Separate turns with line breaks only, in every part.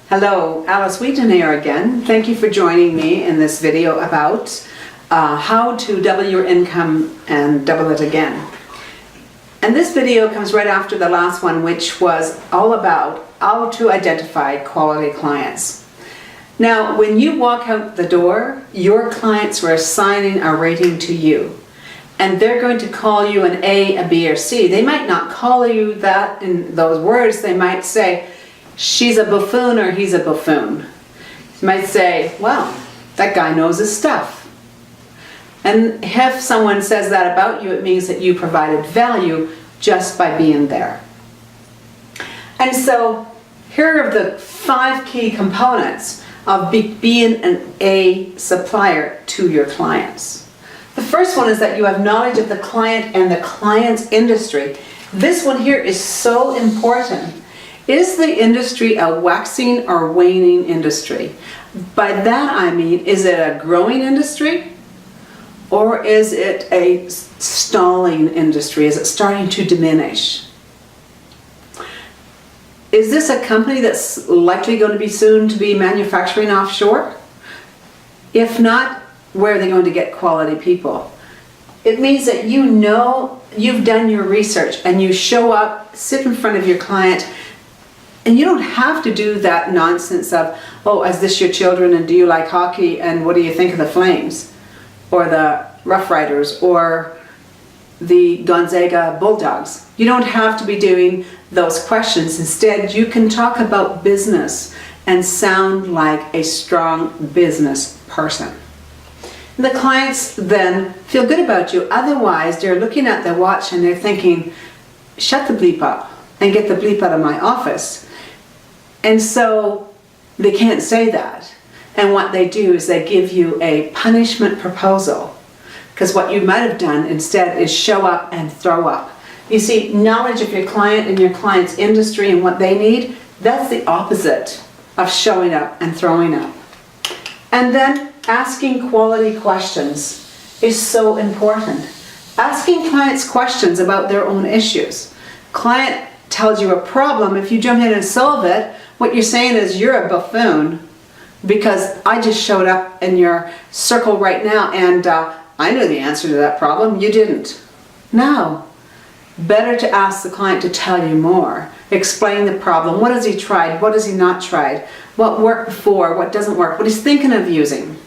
Hello, Alice Wheaton here again. Thank you for joining me in this video about how to double your income and double it again. And this video comes right after the last one, which was all about how to identify quality clients. Now, when you walk out the door, your clients are assigning a rating to you. And they're going to call you an A, a B, or C. They might not call you that in those words. They might say, she's a buffoon or he's a buffoon. You might say, well, that guy knows his stuff. And if someone says that about you, it means that you provided value just by being there. And so here are the 5 key components of being an A supplier to your clients. The first one is that you have knowledge of the client and the client's industry. This one here is so important. Is the industry a waxing or waning industry? By that I mean, is it a growing industry or is it a stalling industry? Is it starting to diminish? Is this a company that's likely going to be soon to be manufacturing offshore? If not, where are they going to get quality people? It means that you know you've done your research and you show up, sit in front of your client. And you don't have to do that nonsense of, oh, is this your children and do you like hockey and what do you think of the Flames? Or the Rough Riders or the Gonzaga Bulldogs. You don't have to be doing those questions. Instead, you can talk about business and sound like a strong business person. And the clients then feel good about you. Otherwise, they're looking at their watch and they're thinking, shut the bleep up and get the bleep out of my office. And so they can't say that. And what they do is they give you a punishment proposal. Because what you might have done instead is show up and throw up. You see, knowledge of your client and your client's industry and what they need, that's the opposite of showing up and throwing up. And then asking quality questions is so important. Asking clients questions about their own issues. Client tells you a problem, if you jump in and solve it, what you're saying is you're a buffoon because I just showed up in your circle right now and I knew the answer to that problem, you didn't. No. Better to ask the client to tell you more. Explain the problem. What has he tried? What has he not tried? What worked before? What doesn't work? What he's thinking of using.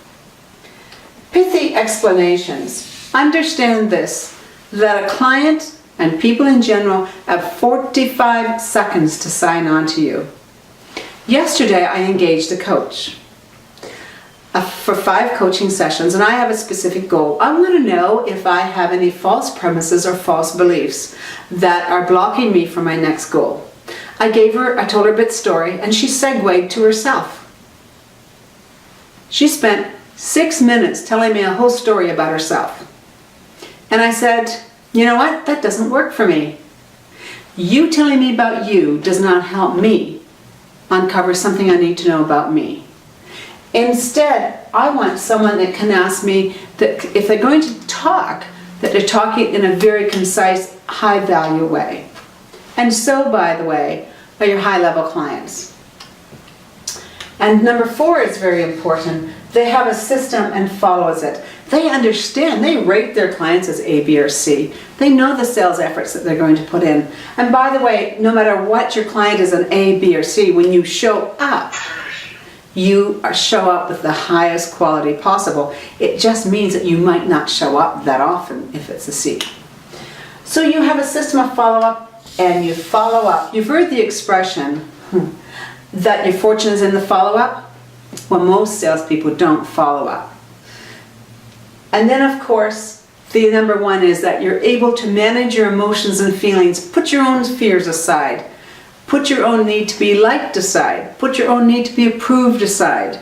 Pithy explanations. Understand this, that a client and people in general have 45 seconds to sign on to you. Yesterday I engaged a coach for 5 coaching sessions and I have a specific goal. I want to know if I have any false premises or false beliefs that are blocking me from my next goal. I told her a bit story and she segued to herself. She spent 6 minutes telling me a whole story about herself. And I said, you know what? That doesn't work for me. You telling me about you does not help me uncover something I need to know about me. Instead, I want someone that can ask me that if they're going to talk, that they're talking in a very concise, high-value way. And so, by the way, are your high-level clients. And number 4 is very important. They have a system and follows it. They understand, they rate their clients as A, B, or C. They know the sales efforts that they're going to put in. And by the way, no matter what your client is an A, B, or C, when you show up, you show up with the highest quality possible. It just means that you might not show up that often if it's a C. So you have a system of follow-up and you follow up. You've heard the expression that your fortune is in the follow-up. Well, most salespeople don't follow up. And then, of course, the number 1 is that you're able to manage your emotions and feelings. Put your own fears aside. Put your own need to be liked aside. Put your own need to be approved aside.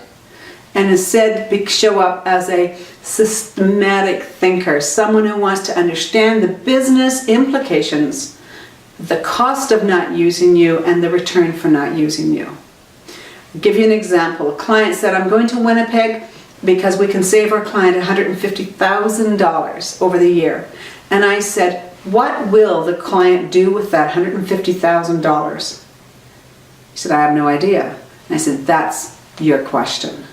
And instead, show up as a systematic thinker. Someone who wants to understand the business implications, the cost of not using you, and the return for not using you. I'll give you an example. A client said, I'm going to Winnipeg because we can save our client $150,000 over the year. And I said, what will the client do with that $150,000? He said, I have no idea. And I said, that's your question.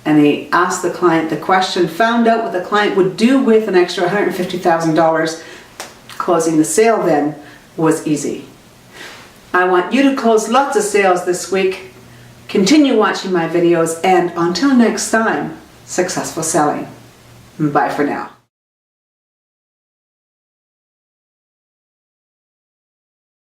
And he asked the client the question, found out what the client would do with an extra $150,000. Closing the sale then was easy. I want you to close lots of sales this week. Continue watching my videos, and until next time, successful selling. Bye for now.